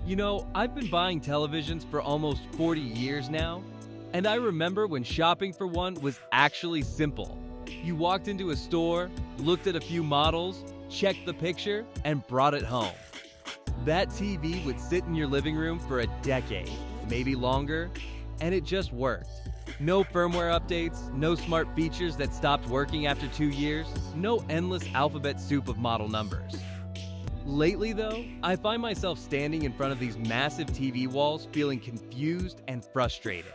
I've been buying televisions for almost 40 years now, and I remember when shopping for one was actually simple. You walked into a store, looked at a few models, checked the picture, and brought it home. That TV would sit in your living room for a decade, maybe longer, and it just worked. No firmware updates, no smart features that stopped working after 2 years, no endless alphabet soup of model numbers. Lately though, I find myself standing in front of these massive TV walls feeling confused and frustrated.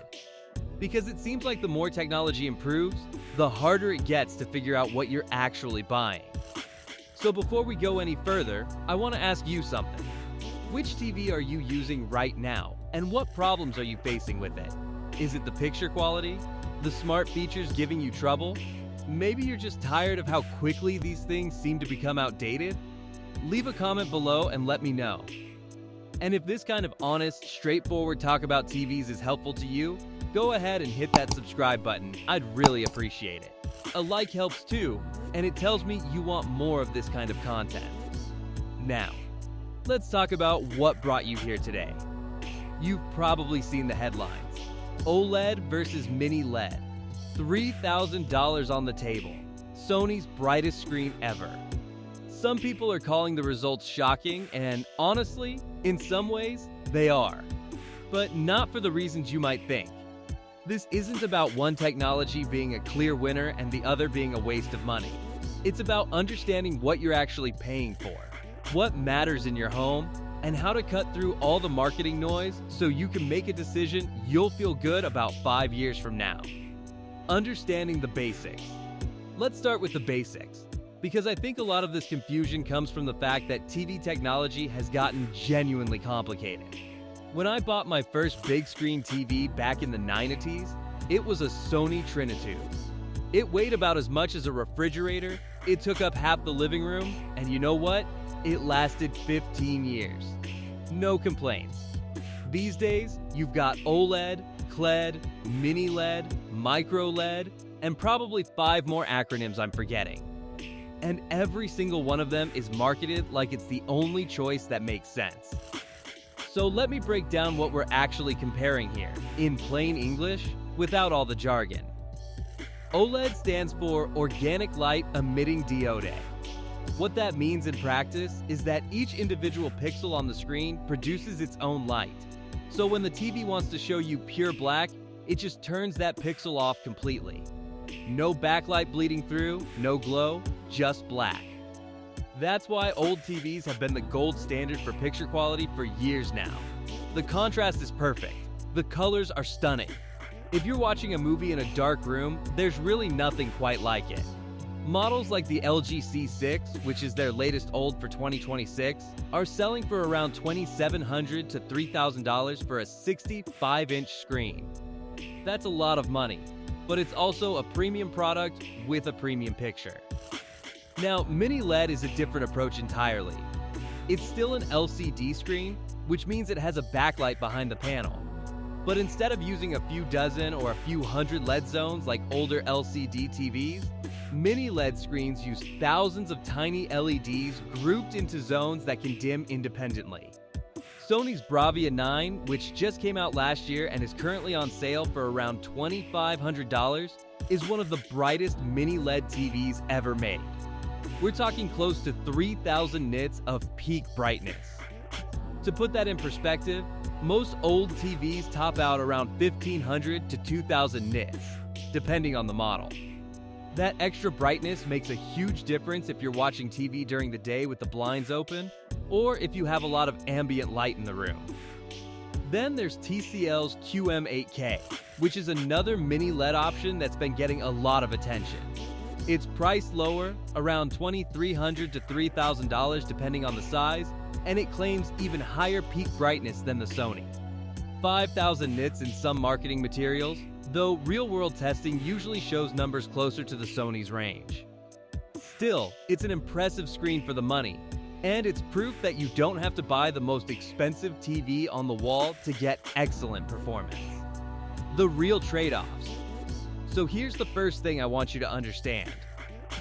Because it seems like the more technology improves, the harder it gets to figure out what you're actually buying. So before we go any further, I want to ask you something. Which TV are you using right now, and what problems are you facing with it? Is it the picture quality? The smart features giving you trouble? Maybe you're just tired of how quickly these things seem to become outdated? Leave a comment below and let me know. And if this kind of honest, straightforward talk about TVs is helpful to you, go ahead and hit that subscribe button. I'd really appreciate it. A like helps too, and it tells me you want more of this kind of content. Now, let's talk about what brought you here today. You've probably seen the headlines. OLED versus mini LED. $3,000 on the table. Sony's brightest screen ever. Some people are calling the results shocking, and honestly, in some ways, they are. But not for the reasons you might think. This isn't about one technology being a clear winner and the other being a waste of money. It's about understanding what you're actually paying for, what matters in your home, and how to cut through all the marketing noise so you can make a decision you'll feel good about 5 years from now. Understanding the basics. Let's start with the basics, because I think a lot of this confusion comes from the fact that TV technology has gotten genuinely complicated. When I bought my first big screen TV back in the 90s, it was a Sony Trinitube. It weighed about as much as a refrigerator, it took up half the living room, and you know what? It lasted 15 years. No complaints. These days, you've got OLED, CLED, mini LED, micro LED, and probably 5 more acronyms I'm forgetting. And every single one of them is marketed like it's the only choice that makes sense. So let me break down what we're actually comparing here, in plain English, without all the jargon. OLED stands for Organic Light Emitting Diode. What that means in practice is that each individual pixel on the screen produces its own light. So when the TV wants to show you pure black, it just turns that pixel off completely. No backlight bleeding through, no glow, just black. That's why old TVs have been the gold standard for picture quality for years now. The contrast is perfect. The colors are stunning. If you're watching a movie in a dark room, there's really nothing quite like it. Models like the LG C6, which is their latest OLED for 2026, are selling for around $2,700 to $3,000 for a 65-inch screen. That's a lot of money, but it's also a premium product with a premium picture. Now, mini LED is a different approach entirely. It's still an LCD screen, which means it has a backlight behind the panel. But instead of using a few dozen or a few hundred LED zones like older LCD TVs, mini LED screens use thousands of tiny LEDs grouped into zones that can dim independently. Sony's Bravia 9, which just came out last year and is currently on sale for around $2,500, is one of the brightest mini LED TVs ever made. We're talking close to 3,000 nits of peak brightness. To put that in perspective, most old TVs top out around 1,500 to 2,000 nits, depending on the model. That extra brightness makes a huge difference if you're watching TV during the day with the blinds open, or if you have a lot of ambient light in the room. Then there's TCL's QM8K, which is another mini LED option that's been getting a lot of attention. It's priced lower, around $2,300 to $3,000 depending on the size, and it claims even higher peak brightness than the Sony. 5,000 nits in some marketing materials, though real-world testing usually shows numbers closer to the Sony's range. Still, it's an impressive screen for the money, and it's proof that you don't have to buy the most expensive TV on the wall to get excellent performance. The real trade-offs. So here's the first thing I want you to understand.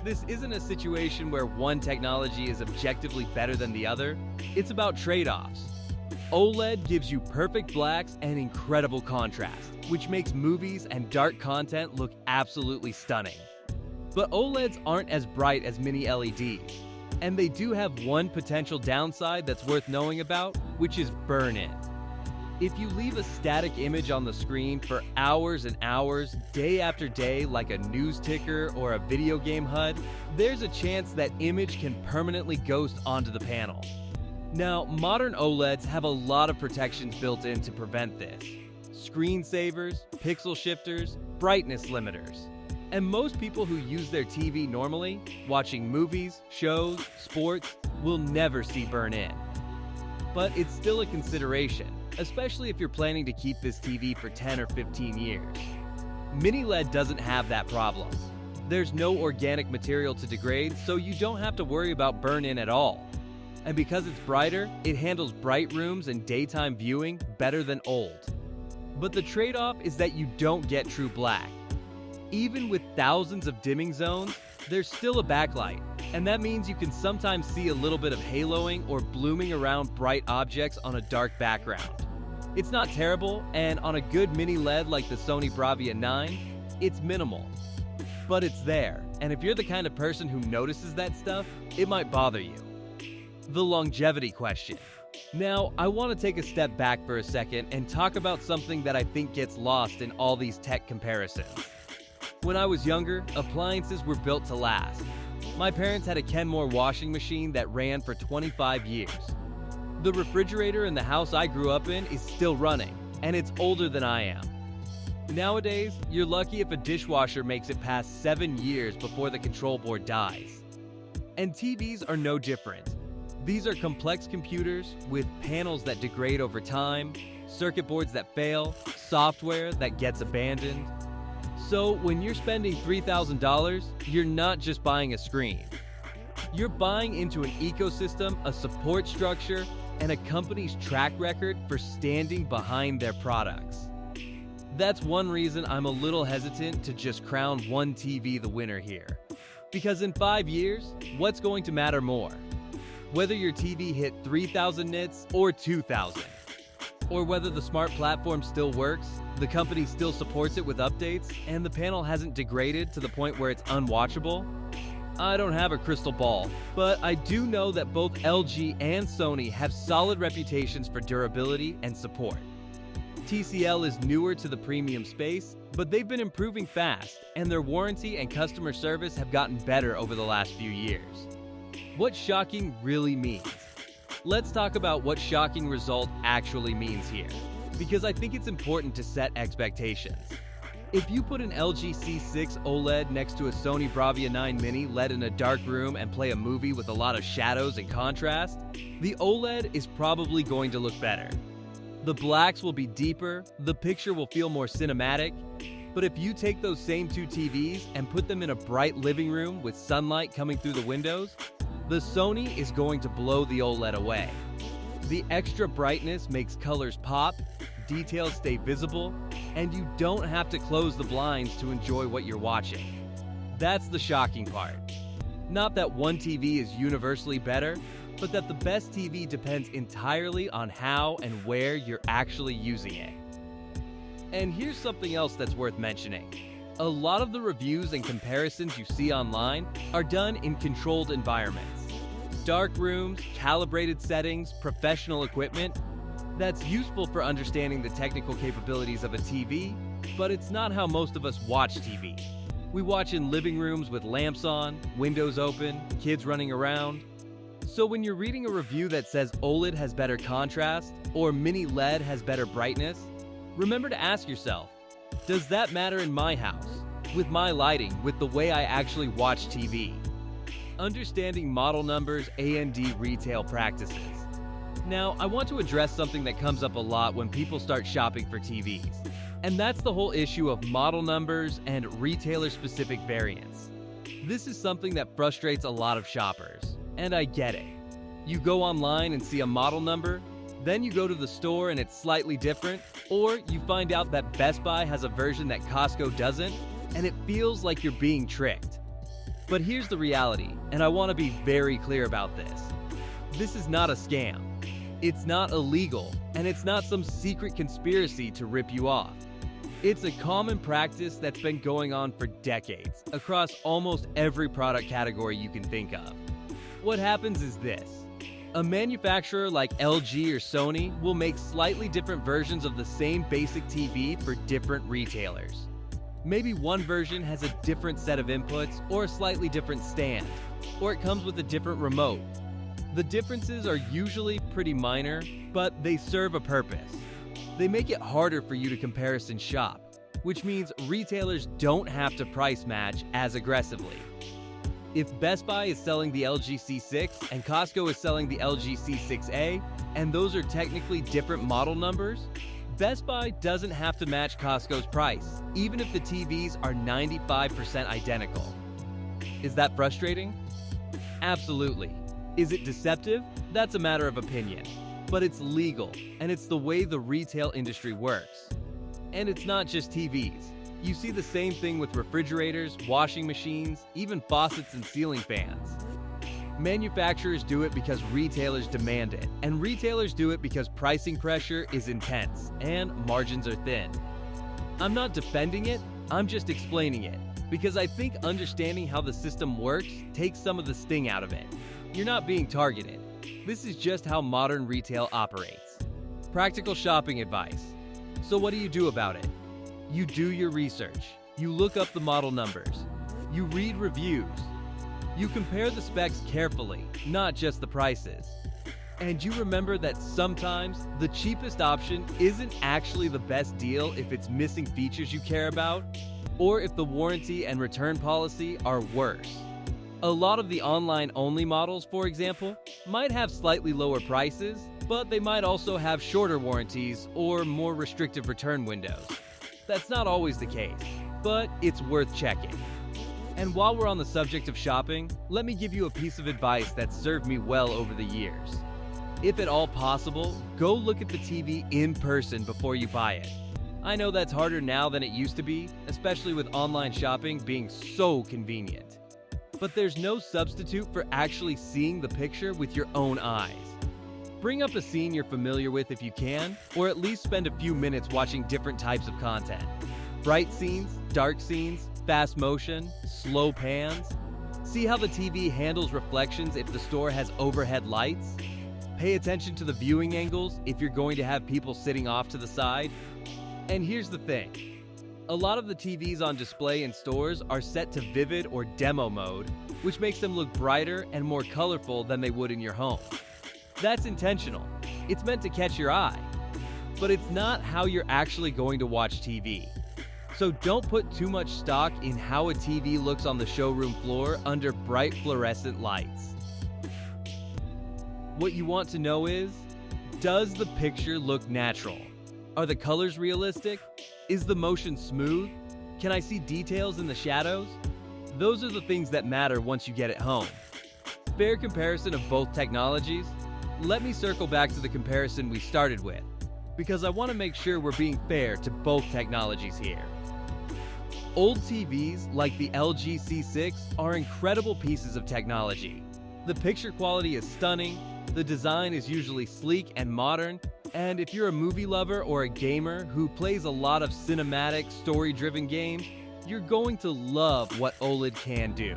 This isn't a situation where one technology is objectively better than the other. It's about trade-offs. OLED gives you perfect blacks and incredible contrast, which makes movies and dark content look absolutely stunning. But OLEDs aren't as bright as mini LEDs, and they do have one potential downside that's worth knowing about, which is burn-in. If you leave a static image on the screen for hours and hours, day after day, like a news ticker or a video game HUD, there's a chance that image can permanently ghost onto the panel. Now, modern OLEDs have a lot of protections built in to prevent this. Screensavers, pixel shifters, brightness limiters. And most people who use their TV normally, watching movies, shows, sports, will never see burn-in. But it's still a consideration, especially if you're planning to keep this TV for 10 or 15 years. Mini LED doesn't have that problem. There's no organic material to degrade, so you don't have to worry about burn-in at all. And because it's brighter, it handles bright rooms and daytime viewing better than old. But the trade-off is that you don't get true black. Even with thousands of dimming zones, there's still a backlight, and that means you can sometimes see a little bit of haloing or blooming around bright objects on a dark background. It's not terrible, and on a good mini LED like the Sony Bravia 9, it's minimal. But it's there, and if you're the kind of person who notices that stuff, it might bother you. The longevity question. Now, I want to take a step back for a second and talk about something that I think gets lost in all these tech comparisons. When I was younger, appliances were built to last. My parents had a Kenmore washing machine that ran for 25 years. The refrigerator in the house I grew up in is still running, and it's older than I am. Nowadays, you're lucky if a dishwasher makes it past 7 years before the control board dies. And TVs are no different. These are complex computers with panels that degrade over time, circuit boards that fail, software that gets abandoned. So when you're spending $3,000, you're not just buying a screen. You're buying into an ecosystem, a support structure, and a company's track record for standing behind their products. That's one reason I'm a little hesitant to just crown one TV the winner here. Because in 5 years, what's going to matter more? Whether your TV hit 3,000 nits or 2,000. Or whether the smart platform still works, the company still supports it with updates, and the panel hasn't degraded to the point where it's unwatchable? I don't have a crystal ball, but I do know that both LG and Sony have solid reputations for durability and support. TCL is newer to the premium space, but they've been improving fast, and their warranty and customer service have gotten better over the last few years. What shocking really means. Let's talk about what shocking result actually means here, because I think it's important to set expectations. If you put an LG C6 OLED next to a Sony Bravia 9 Mini LED in a dark room and play a movie with a lot of shadows and contrast, the OLED is probably going to look better. The blacks will be deeper, the picture will feel more cinematic, but if you take those same two TVs and put them in a bright living room with sunlight coming through the windows, the Sony is going to blow the OLED away. The extra brightness makes colors pop, details stay visible, and you don't have to close the blinds to enjoy what you're watching. That's the shocking part. Not that one TV is universally better, but that the best TV depends entirely on how and where you're actually using it. And here's something else that's worth mentioning. A lot of the reviews and comparisons you see online are done in controlled environments. Dark rooms, calibrated settings, professional equipment. That's useful for understanding the technical capabilities of a TV, but it's not how most of us watch TV. We watch in living rooms with lamps on, windows open, kids running around. So when you're reading a review that says OLED has better contrast or mini LED has better brightness, remember to ask yourself, does that matter in my house, with my lighting, with the way I actually watch TV? Understanding model numbers, A&D retail practices. Now, I want to address something that comes up a lot when people start shopping for TVs, and that's the whole issue of model numbers and retailer-specific variants. This is something that frustrates a lot of shoppers, and I get it. You go online and see a model number, then you go to the store and it's slightly different, or you find out that Best Buy has a version that Costco doesn't, and it feels like you're being tricked. But here's the reality, and I want to be very clear about this. This is not a scam. It's not illegal, And it's not some secret conspiracy to rip you off. It's a common practice that's been going on for decades, across almost every product category you can think of. What happens is this. A manufacturer like LG or Sony will make slightly different versions of the same basic TV for different retailers. Maybe one version has a different set of inputs or a slightly different stand, or it comes with a different remote. The differences are usually pretty minor, but they serve a purpose. They make it harder for you to comparison shop, which means retailers don't have to price match as aggressively. If Best Buy is selling the LG C6 and Costco is selling the LG C6A, and those are technically different model numbers, Best Buy doesn't have to match Costco's price, even if the TVs are 95% identical. Is that frustrating? Absolutely. Is it deceptive? That's a matter of opinion. But it's legal, and it's the way the retail industry works. And it's not just TVs. You see the same thing with refrigerators, washing machines, even faucets and ceiling fans. Manufacturers do it because retailers demand it, and retailers do it because pricing pressure is intense and margins are thin. I'm not defending it, I'm just explaining it, because I think understanding how the system works takes some of the sting out of it. You're not being targeted. This is just how modern retail operates. Practical shopping advice. So what do you do about it? You do your research. You look up the model numbers. You read reviews. You compare the specs carefully, not just the prices. And you remember that sometimes the cheapest option isn't actually the best deal if it's missing features you care about, or if the warranty and return policy are worse. A lot of the online-only models, for example, might have slightly lower prices, but they might also have shorter warranties or more restrictive return windows. That's not always the case, but it's worth checking. And while we're on the subject of shopping, let me give you a piece of advice that's served me well over the years. If at all possible, go look at the TV in person before you buy it. I know that's harder now than it used to be, especially with online shopping being so convenient. But there's no substitute for actually seeing the picture with your own eyes. Bring up a scene you're familiar with if you can, or at least spend a few minutes watching different types of content. Bright scenes, dark scenes, fast motion, slow pans. See how the TV handles reflections if the store has overhead lights. Pay attention to the viewing angles if you're going to have people sitting off to the side. And here's the thing. A lot of the TVs on display in stores are set to vivid or demo mode, which makes them look brighter and more colorful than they would in your home. That's intentional. It's meant to catch your eye. But it's not how you're actually going to watch TV. So don't put too much stock in how a TV looks on the showroom floor under bright fluorescent lights. What you want to know is, does the picture look natural? Are the colors realistic? Is the motion smooth? Can I see details in the shadows? Those are the things that matter once you get it home. Fair comparison of both technologies? Let me circle back to the comparison we started with, because I want to make sure we're being fair to both technologies here. Old TVs like the LG C6 are incredible pieces of technology. The picture quality is stunning, the design is usually sleek and modern, and if you're a movie lover or a gamer who plays a lot of cinematic, story-driven games, you're going to love what OLED can do.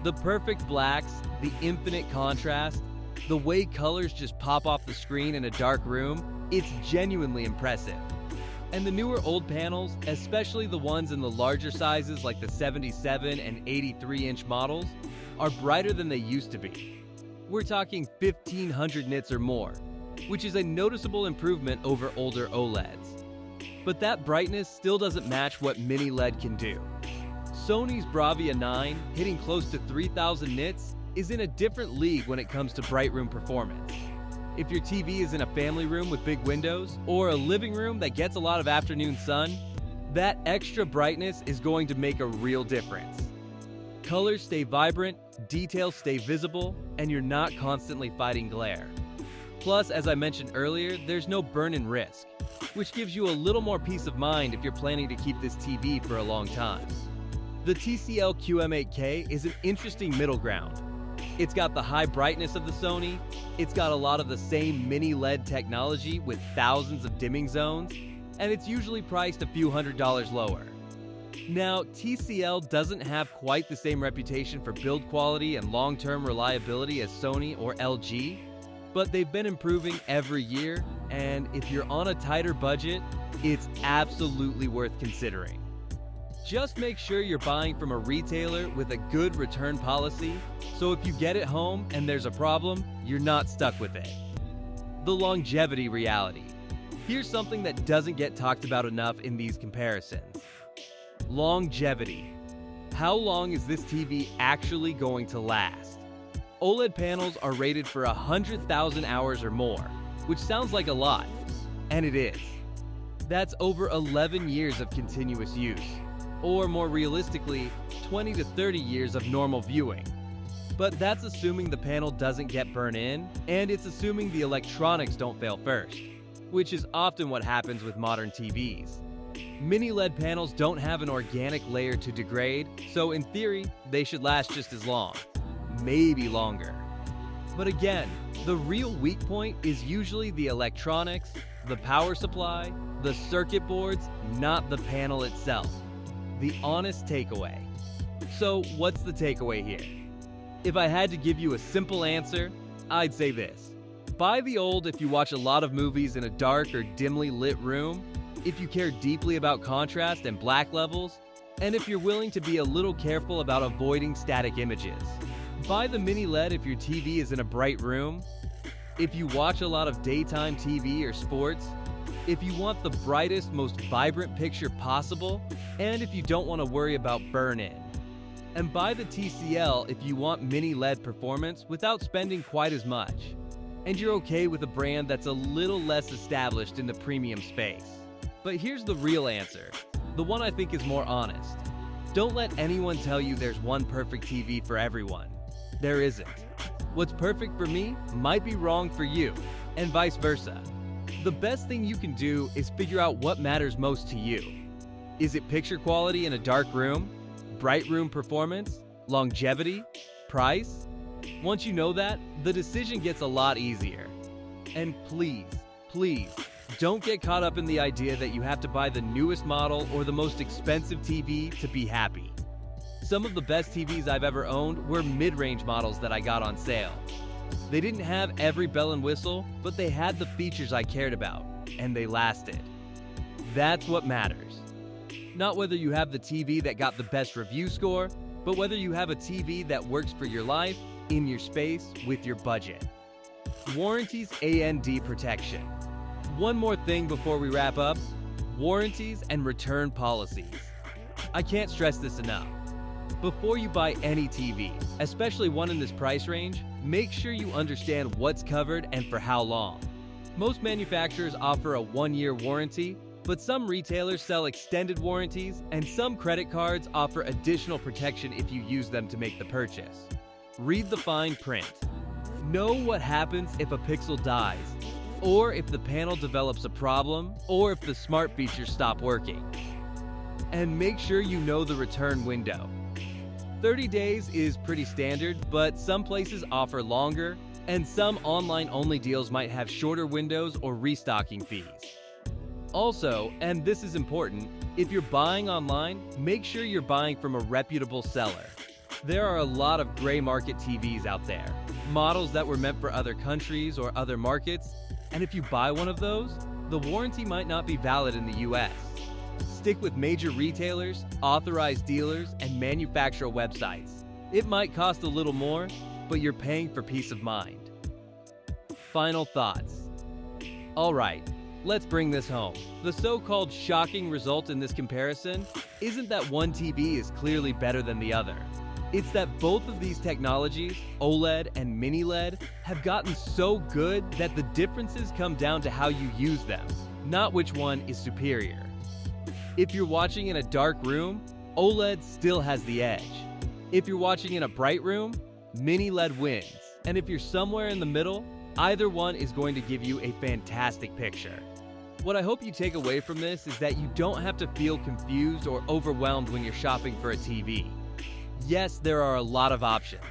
The perfect blacks, the infinite contrast, the way colors just pop off the screen in a dark room, it's genuinely impressive. And the newer OLED panels, especially the ones in the larger sizes like the 77 and 83-inch models, are brighter than they used to be. We're talking 1500 nits or more, which is a noticeable improvement over older OLEDs. But that brightness still doesn't match what Mini LED can do. Sony's Bravia 9, hitting close to 3000 nits, is in a different league when it comes to bright room performance. If your TV is in a family room with big windows, or a living room that gets a lot of afternoon sun, that extra brightness is going to make a real difference. Colors stay vibrant, details stay visible, and you're not constantly fighting glare. Plus, as I mentioned earlier, there's no burn-in risk, which gives you a little more peace of mind if you're planning to keep this TV for a long time. The TCL QM8K is an interesting middle ground. It's got the high brightness of the Sony, it's got a lot of the same mini LED technology with thousands of dimming zones, and it's usually priced a few $100s lower. Now, TCL doesn't have quite the same reputation for build quality and long-term reliability as Sony or LG, but they've been improving every year, and if you're on a tighter budget, it's absolutely worth considering. Just make sure you're buying from a retailer with a good return policy, so if you get it home and there's a problem, you're not stuck with it. The longevity reality. Here's something that doesn't get talked about enough in these comparisons. Longevity. How long is this TV actually going to last? OLED panels are rated for 100,000 hours or more, which sounds like a lot, and it is. That's over 11 years of continuous use, or more realistically, 20 to 30 years of normal viewing. But that's assuming the panel doesn't get burnt in, and it's assuming the electronics don't fail first, which is often what happens with modern TVs. Mini LED panels don't have an organic layer to degrade, so in theory, they should last just as long, maybe longer. But again, the real weak point is usually the electronics, the power supply, the circuit boards, not the panel itself. The honest takeaway. So what's the takeaway here? If I had to give you a simple answer, I'd say this. Buy the old if you watch a lot of movies in a dark or dimly lit room, if you care deeply about contrast and black levels, and if you're willing to be a little careful about avoiding static images. Buy the mini LED if your TV is in a bright room, if you watch a lot of daytime TV or sports, if you want the brightest, most vibrant picture possible, and if you don't want to worry about burn-in. And buy the TCL if you want mini LED performance without spending quite as much, and you're okay with a brand that's a little less established in the premium space. But here's the real answer, the one I think is more honest. Don't let anyone tell you there's one perfect TV for everyone. There isn't. What's perfect for me might be wrong for you, and vice versa. The best thing you can do is figure out what matters most to you. Is it picture quality in a dark room? Bright room performance? Longevity? Price? Once you know that, the decision gets a lot easier. And please, don't get caught up in the idea that you have to buy the newest model or the most expensive TV to be happy. Some of the best TVs I've ever owned were mid-range models that I got on sale. They didn't have every bell and whistle, but they had the features I cared about, and they lasted. That's what matters. Not whether you have the TV that got the best review score, but whether you have a TV that works for your life, in your space, with your budget. Warranties and protection. One more thing before we wrap up, warranties and return policies. I can't stress this enough. Before you buy any TV, especially one in this price range, make sure you understand what's covered and for how long. Most manufacturers offer a 1-year warranty, but some retailers sell extended warranties, and some credit cards offer additional protection if you use them to make the purchase. Read the fine print. Know what happens if a pixel dies, or if the panel develops a problem, or if the smart features stop working. And make sure you know the return window. 30 days is pretty standard, but some places offer longer, and some online-only deals might have shorter windows or restocking fees. Also, and this is important, if you're buying online, make sure you're buying from a reputable seller. There are a lot of gray market TVs out there, models that were meant for other countries or other markets, and if you buy one of those, the warranty might not be valid in the US. Stick with major retailers, authorized dealers, and manufacturer websites. It might cost a little more, but you're paying for peace of mind. Final thoughts. Alright, let's bring this home. The so-called shocking result in this comparison isn't that one TV is clearly better than the other. It's that both of these technologies, OLED and mini LED, have gotten so good that the differences come down to how you use them, not which one is superior. If you're watching in a dark room, OLED still has the edge. If you're watching in a bright room, mini LED wins. And if you're somewhere in the middle, either one is going to give you a fantastic picture. What I hope you take away from this is that you don't have to feel confused or overwhelmed when you're shopping for a TV. Yes, there are a lot of options,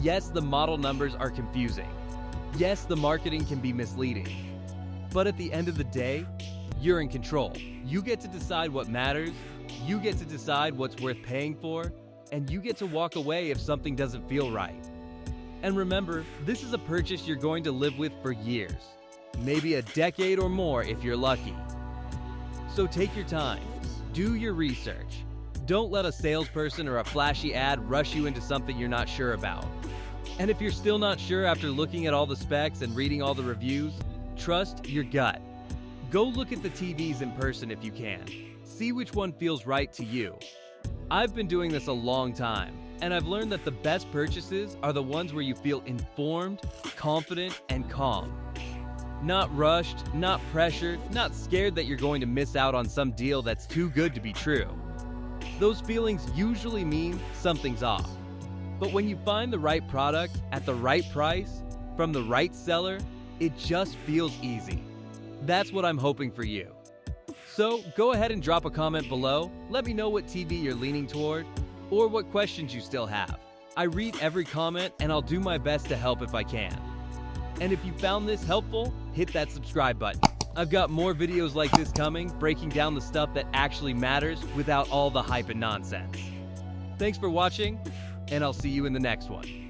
Yes, the model numbers are confusing. Yes, the marketing can be misleading. But at the end of the day, you're in control. You get to decide what matters, you get to decide what's worth paying for, and you get to walk away if something doesn't feel right. And remember, this is a purchase you're going to live with for years, maybe a decade or more if you're lucky. So take your time, do your research. Don't let a salesperson or a flashy ad rush you into something you're not sure about. And if you're still not sure after looking at all the specs and reading all the reviews, trust your gut. Go look at the TVs in person if you can. See which one feels right to you. I've been doing this a long time, and I've learned that the best purchases are the ones where you feel informed, confident, and calm. Not rushed, not pressured, not scared that you're going to miss out on some deal that's too good to be true. Those feelings usually mean something's off. But when you find the right product at the right price, from the right seller, it just feels easy. That's what I'm hoping for you. So go ahead and drop a comment below. Let me know what TV you're leaning toward or what questions you still have. I read every comment and I'll do my best to help if I can. And if you found this helpful, hit that subscribe button. I've got more videos like this coming, breaking down the stuff that actually matters without all the hype and nonsense. Thanks for watching, and I'll see you in the next one.